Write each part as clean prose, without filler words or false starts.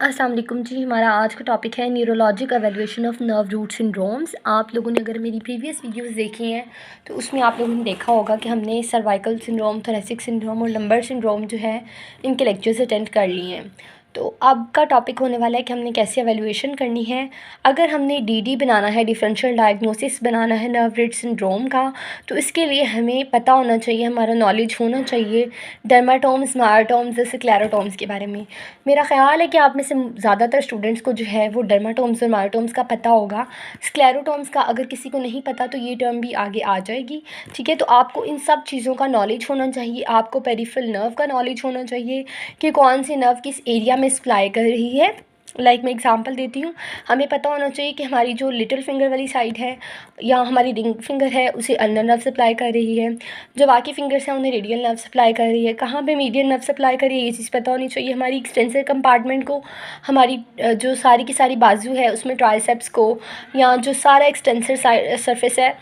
अस्सलाम वालेकुम जी। हमारा आज का टॉपिक है neurologic evaluation of nerve root syndromes. आप लोगों ने अगर मेरी प्रीवियस वीडियोस देखी हैं तो उसमें आप लोगों ने देखा होगा कि हमने सर्वाइकल सिंड्रोम, थोरेसिक सिंड्रोम और लंबर सिंड्रोम जो है इनके लेक्चर्स अटेंड कर लिए हैं। तो अब का टॉपिक होने वाला है कि हमने कैसे एवेल्यूएशन करनी है। अगर हमने डीडी बनाना है, डिफरेंशियल डायग्नोसिस बनाना है नर्व रूट सिंड्रोम का, तो इसके लिए हमें पता होना चाहिए, हमारा नॉलेज होना चाहिए डर्माटोम्स, मायोटोम्स, स्क्लेरोटोम्स के बारे में। मेरा ख़्याल है कि आप में से ज़्यादातर स्टूडेंट्स को जो है वो डर्माटोम्स और मायोटोम्स का पता होगा। स्क्लेरोटोम्स का अगर किसी को नहीं पता तो ये टर्म भी आगे आ जाएगी, ठीक है। तो आपको इन सब चीज़ों का नॉलेज होना चाहिए। आपको पेरिफेरल नर्व का नॉलेज होना चाहिए कि कौन सी नर्व किस एरिया में सप्लाई कर रही है। मैं एग्जांपल देती हूँ, हमें पता होना चाहिए कि हमारी जो लिटिल फिंगर वाली साइड है या हमारी रिंग फिंगर है उसे अल्नर नर्व सप्लाई कर रही है, जो बाकी फिंगर्स हैं उन्हें रेडियल नर्व सप्लाई कर रही है, कहाँ पे मीडियन नर्व सप्लाई कर रही है ये चीज़ पता होनी चाहिए। हमारी एक्सटेंसर कंपार्टमेंट को, हमारी जो सारी की सारी बाजू है उसमें ट्राइसेप्स को, या जो सारा एक्सटेंसर सरफेस है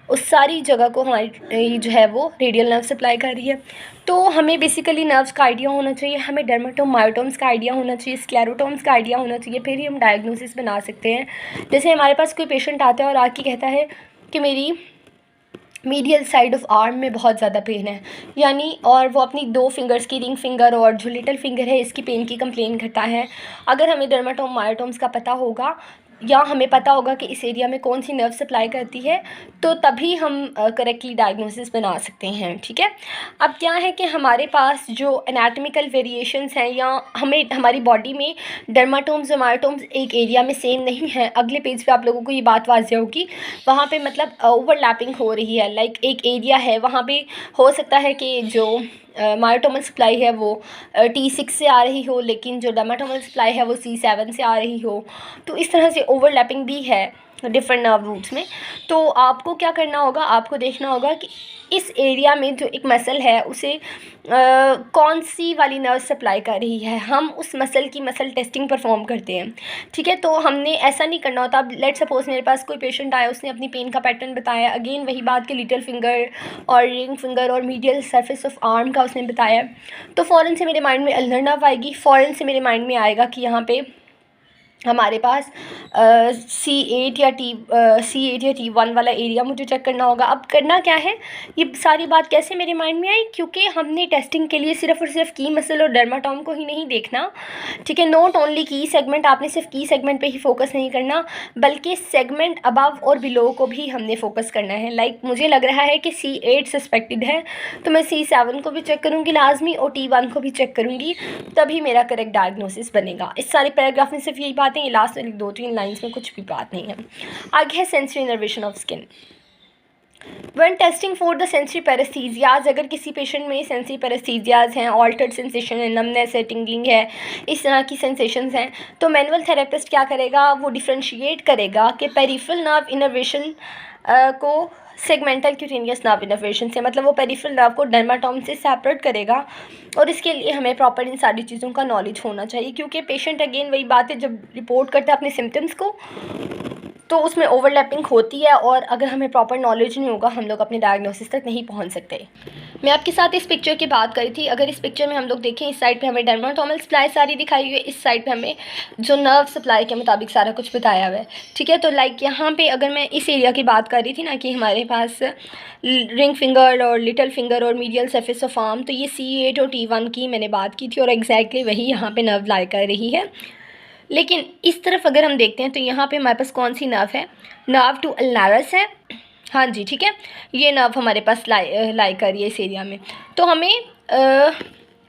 उस सारी जगह को हमारी जो है वो रेडियल नर्व सप्लाई कर रही है। तो हमें बेसिकली नर्व्स का आइडिया होना चाहिए, हमें डर्माटोम मायोटोम्स का आइडिया होना चाहिए, स्क्लेरोटोम्स का आइडिया होना चाहिए, फिर ही हम डायग्नोसिस बना सकते हैं। जैसे हमारे पास कोई पेशेंट आता है और आके कहता है कि मेरी मीडियल साइड ऑफ आर्म में बहुत ज़्यादा पेन है, यानी, और वो अपनी 2 फिंगर्स की, रिंग फिंगर और जो लिटिल फिंगर है, इसकी पेन की कंप्लेन करता है। अगर हमें डर्माटोम मायोटोम्स का पता होगा या हमें पता होगा कि इस एरिया में कौन सी नर्व सप्लाई करती है, तो तभी हम करेक्टली डायग्नोसिस बना सकते हैं, ठीक है। अब क्या है कि हमारे पास जो एनाटॉमिकल वेरिएशंस हैं, या हमें हमारी बॉडी में डर्माटोम्स और मायोटोम्स एक एरिया में सेम नहीं है। अगले पेज पे आप लोगों को ये बात वाज़ेह होगी, वहाँ पे मतलब ओवरलैपिंग हो रही है। एक एरिया है वहाँ पे हो सकता है कि जो मायोटोमल सप्लाई है वो T6 से आ रही हो, लेकिन जो डर्माटोमल सप्लाई है वो C7 से आ रही हो। तो इस तरह से ओवरलैपिंग भी है डिफरेंट नर्व रूट्स में। तो आपको क्या करना होगा, आपको देखना होगा कि इस एरिया में जो एक मसल है उसे कौन सी वाली नर्व सप्लाई कर रही है। हम उस मसल की मसल टेस्टिंग परफॉर्म करते हैं, ठीक है। तो हमने ऐसा नहीं करना होता। अब लेट सपोज मेरे पास कोई पेशेंट आया, उसने अपनी पेन का पैटर्न बताया, अगेन वही बात कि लिटिल फिंगर और रिंग फिंगर और मीडियल सरफेस ऑफ आर्म का उसने बताया, तो फ़ौरन से मेरे माइंड में अल्नर नर्व आएगी, फ़ौरन से मेरे माइंड में आएगा कि यहाँ पे हमारे पास C8 या T1 वाला एरिया मुझे चेक करना होगा। अब करना क्या है, ये सारी बात कैसे मेरे माइंड में आई, क्योंकि हमने टेस्टिंग के लिए सिर्फ और सिर्फ की मसल और डर्माटोम को ही नहीं देखना, ठीक है। नॉट ओनली की सेगमेंट, आपने सिर्फ की सेगमेंट पे ही फोकस नहीं करना, बल्कि सेगमेंट अबव और बिलो को भी हमने फोकस करना है। मुझे लग रहा है कि C8 सस्पेक्टेड है तो मैं C7 को भी चेक करूँगी लाजमी, और T1 को भी चेक करूँगी, तभी मेरा करेक्ट डायग्नोसिस बनेगा। इस सारे पैराग्राफ में सिर्फ यही बातें, ये लास्ट वाली 2-3 लाइन्स में कुछ भी बात नहीं है। आगे है sensory innervation of skin. When testing for the sensory paraesthesias, अगर किसी पेशेंट में सेंसरी पैरेस्थीजियाज हैं, ऑल्टर्ड सेंसेशन है, नमनेस है, टिंगलिंग है, इस तरह की सेंसेशंस हैं, तो मैनुअल थेरेपिस्ट क्या करेगा, वो डिफ्रेंशिएट करेगा कि पेरिफेरल नर्व इनर्वेशन को सेगमेंटल क्यूटेनियस नर्व इनर्वेशन से, मतलब वो पेरिफेरल नर्व को डर्माटोम से सेपरेट करेगा। और इसके लिए हमें प्रॉपर इन सारी चीज़ों का नॉलेज होना चाहिए, क्योंकि पेशेंट अगेन वही बात है, जब रिपोर्ट करता है अपने सिम्टम्स को तो उसमें ओवरलैपिंग होती है, और अगर हमें प्रॉपर नॉलेज नहीं होगा हम लोग अपने डायग्नोसिस तक नहीं पहुंच सकते। मैं आपके साथ इस पिक्चर की बात करी थी। अगर इस पिक्चर में हम लोग देखें, इस साइड पे हमें डर्माटोमल सप्लाई सारी दिखाई हुई है, इस साइड पे हमें जो नर्व सप्लाई के मुताबिक सारा कुछ बताया हुआ है, ठीक है। तो यहाँ पे अगर मैं इस एरिया की बात कर रही थी ना, कि हमारे पास रिंग फिंगर और लिटिल फिंगर और मीडियल सरफेस ऑफ आर्म, तो ये C8 और T1 की मैंने बात की थी, और एग्जैक्टली वही यहाँ पे नर्व लाई कर रही है। लेकिन इस तरफ अगर हम देखते हैं तो यहाँ पे हमारे पास कौन सी नर्व है, नर्व टू अल्नारस है, हाँ जी, ठीक है। ये नर्व हमारे पास लाई कर रही है इस एरिया में। तो हमें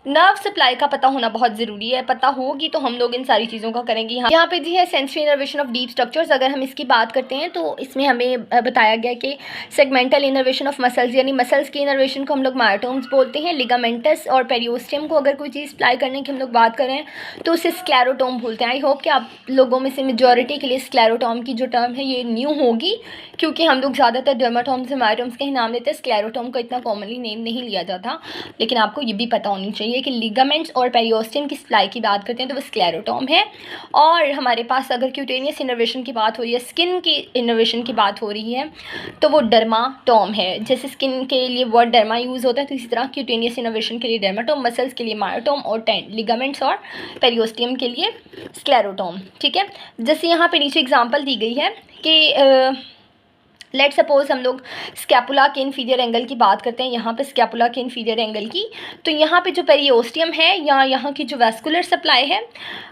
नर्व सप्लाई का पता होना बहुत ज़रूरी है, पता होगी तो हम लोग इन सारी चीज़ों का करेंगे। यहाँ पे दी है sensory innervation of deep structures. अगर हम इसकी बात करते हैं तो इसमें हमें बताया गया कि सेगमेंटल इनर्वेशन ऑफ मसल्स, यानी मसल्स की इनर्वेशन को हम लोग मायोटोम्स बोलते हैं। लिगामेंटस और पेरियोस्टियम को अगर कोई चीज़ सप्लाई करने की हम लोग बात करें तो उसे स्क्लेरोटोम बोलते हैं। आई होप कि आप लोगों में से मेजॉरिटी के लिए स्क्लेरोटोम की जो टर्म है ये न्यू होगी, क्योंकि हम लोग ज़्यादातर डर्माटोम्स और मायोटोम्स के ही नाम लेते हैं, स्क्लेरोटोम का इतना कॉमनली नेम नहीं लिया जाता। लेकिन आपको ये भी पता होनी चाहिए है कि लिगामेंट्स और पेरियोस्टियम की सप्लाई की बात करते हैं तो वो स्क्लेरोटोम है। और हमारे पास अगर क्यूटेनियस इनर्वेशन की बात हो रही है, स्किन की इनर्वेशन की बात हो रही है, तो वो डर्माटोम है। जैसे स्किन के लिए वर्ड डर्मा यूज़ होता है तो इसी तरह क्यूटेनियस इनर्वेशन के लिए डर्माटोम, मसल्स के लिए मायोटोम और लिगामेंट्स और पेरियोस्टियम के लिए स्क्लेरोटोम। ठीक है, जैसे यहाँ पे नीचे एग्जांपल दी गई है कि लेट सपोज हम लोग स्कैपुला के इन्फीरियर एंगल की बात करते हैं, यहाँ पे स्कैपुला के इन्फीरियर एंगल की, तो यहाँ पे जो पेरियोस्टियम है या यहाँ की जो वैस्कुलर सप्लाई है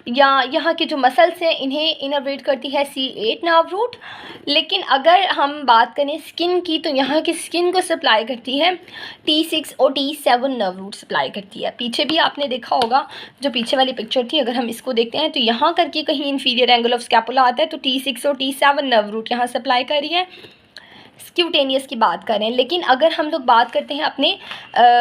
या यहाँ के जो मसल्स हैं इन्हें इनर्वेट करती है C8 नर्व रूट। लेकिन अगर हम बात करें स्किन की तो यहाँ की स्किन को सप्लाई करती है T6 और T7 नर्व रूट सप्लाई करती है। पीछे भी आपने देखा होगा, जो पीछे वाली पिक्चर थी, अगर हम इसको देखते हैं तो यहाँ करके कहीं इन्फीरियर एंगल ऑफ स्कैपुला आता है तो T6 और T7 नर्व रूट यहाँ सप्लाई कर रही है। क्यूटेनियस की बात करें, लेकिन अगर हम लोग बात करते हैं अपने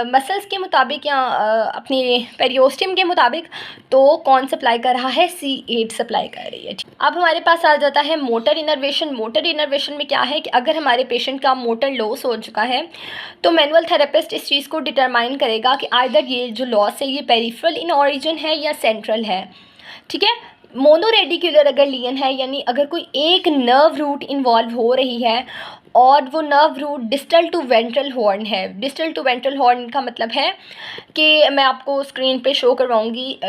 मसल्स के मुताबिक या अपने पेरियोस्टियम के मुताबिक, तो कौन सप्लाई कर रहा है? C8 सप्लाई कर रही है। अब हमारे पास आ जाता है मोटर इनर्वेशन। मोटर इनर्वेशन में क्या है कि अगर हमारे पेशेंट का मोटर लॉस हो चुका है तो मैनुअल थेरेपिस्ट इस चीज़ को डिटरमाइन करेगा कि आइदर ये जो लॉस है ये पेरिफेरल इन ऑरिजिन है या सेंट्रल है। ठीक है, मोनोरेडिकुलर अगर लीजन है, यानी अगर कोई एक नर्व रूट इन्वॉल्व हो रही है और वो nerve root distal to ventral horn है। डिस्टल टू वेंट्रल हॉर्न का मतलब है कि मैं आपको स्क्रीन पे शो करवाऊँगी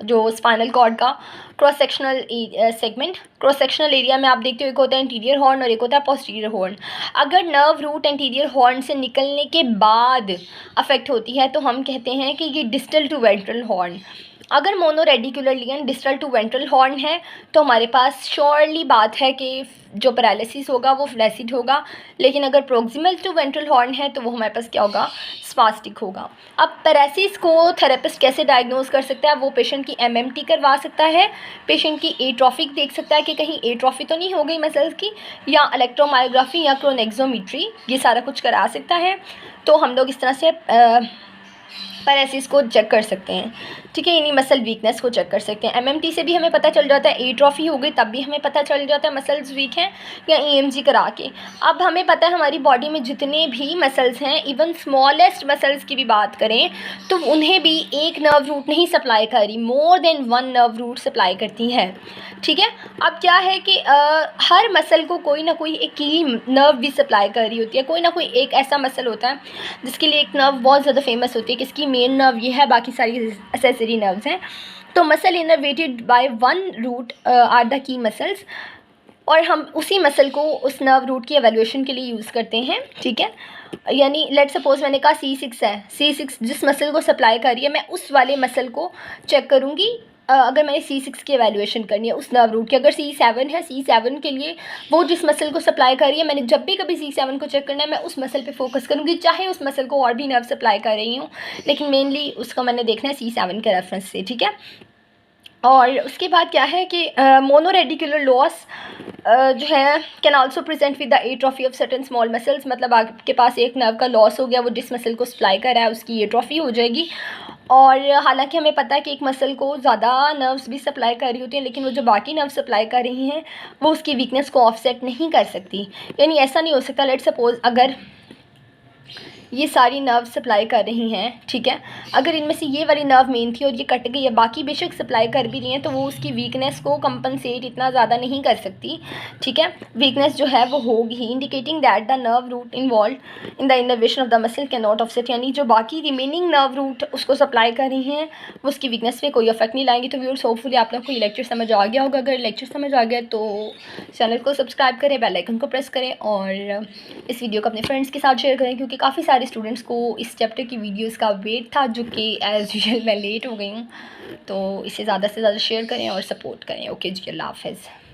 जो स्पाइनल कॉर्ड का cross sectional segment. Cross sectional area में आप देखते हो एक होता है इंटीरियर हॉर्न और एक होता है पोस्टीरियर हॉर्न। अगर नर्व रूट इंटीरियर हॉर्न से निकलने के बाद अफेक्ट होती है तो हम कहते हैं कि ये डिस्टल टू वेंट्रल हॉर्न। अगर monoradicular lesion distal to ventral horn है तो हमारे पास श्योरली बात है कि जो पैरालिसिस होगा वो फ्लैसिड होगा। लेकिन अगर प्रोक्सिमल टू वेंट्रल हॉर्न है तो वो हमारे पास क्या होगा? स्पास्टिक होगा। अब पैरालिसिस को थेरेपिस्ट कैसे डायग्नोज कर सकता है? वो पेशेंट की MMT करवा सकता है, पेशेंट की एट्रोफिक देख सकता है कि कहीं एट्रोफी तो नहीं हो गई मसल्स की, या इलेक्ट्रोमायोग्राफी या क्रोनेक्सोमेट्री, ये सारा कुछ करा सकता है। तो हम लोग इस तरह से पैरालिसिस को चेक कर सकते हैं। ठीक है, यानी मसल वीकनेस को चेक कर सकते हैं। MMT से भी हमें पता चल जाता है, एट्रोफी हो गई तब भी हमें पता चल जाता है मसल्स वीक हैं, या EMG करा के। अब हमें पता है हमारी बॉडी में जितने भी मसल्स हैं, इवन स्मॉलेस्ट मसल्स की भी बात करें तो उन्हें भी एक नर्व रूट नहीं सप्लाई कर रही, more than one nerve root supply करती है। ठीक है, अब क्या है कि हर मसल को कोई ना कोई एक की नर्व भी सप्लाई कर रही होती है। कोई ना कोई एक ऐसा मसल होता है जिसके लिए एक नर्व बहुत ज़्यादा फेमस होती है कि इसकी मेन नर्व ये है, बाकी सारी एक्सेसरी नर्व्स हैं। तो muscle innervated by one root are the key muscles, और हम उसी मसल को उस नर्व रूट की एवेल्यूएशन के लिए यूज़ करते हैं। ठीक है, यानी लेट सपोज मैंने कहा C6 है, C6 जिस मसल को सप्लाई कर रही है, मैं उस वाले मसल को चेक करूँगी। अगर मैंने C6 की एवेल्यूएशन करनी है उस नर्व रूट की, अगर C7 है, C7 के लिए वो जिस मसल को सप्लाई कर रही है, मैंने जब भी कभी C7 को चेक करना है मैं उस मसल पे फोकस करूँगी, चाहे उस मसल को और भी नर्व सप्लाई कर रही हूँ, लेकिन मेनली उसका मैंने देखना है C7 के रेफरेंस से। ठीक है, और उसके बाद क्या है कि मोनोरेडिकुलर लॉस जो है can also present with the atrophy of certain small muscles. मतलब आपके पास एक नर्व का लॉस हो गया, वो जिस मसल को सप्लाई कर रहा है उसकी एट्रोफी हो जाएगी। और हालांकि हमें पता है कि एक मसल को ज़्यादा नर्व्स भी सप्लाई कर रही होती हैं, लेकिन वो जो बाकी नर्व सप्लाई कर रही हैं वो उसकी वीकनेस को ऑफसेट नहीं कर सकती। यानी ऐसा नहीं हो सकता, लेट सपोज अगर ये सारी नर्व सप्लाई कर रही हैं, ठीक है, अगर इनमें से ये वाली नर्व मेन थी और ये कट गई है, बाकी बेशक सप्लाई कर भी रही हैं, तो वो उसकी वीकनेस को कंपनसेट इतना ज़्यादा नहीं कर सकती। ठीक है, वीकनेस जो है वो होगी ही, indicating that the nerve root involve in the innervation of the muscle can not offset, यानी जो बाकी रिमेनिंग नर्व रूट उसको सप्लाई कर रही हैं वो उसकी वीकनेस पे कोई इफेक्ट नहीं लाएंगी। तो व्यूअर्स, होपफुली आप लोग को ये लेक्चर समझ आ गया होगा। अगर लेक्चर समझ आ गया तो चैनल को सब्सक्राइब करें, बेल आइकन को प्रेस करें और इस वीडियो को अपने फ्रेंड्स के साथ शेयर करें, क्योंकि काफ़ी सारे स्टूडेंट्स को इस चैप्टर की वीडियोस का वेट था, जो कि एज़ यूजुअल मैं लेट हो गई हूँ। तो इसे ज़्यादा से ज़्यादा शेयर करें और सपोर्ट करें। ओके जी, अल्लाह हाफ़िज़।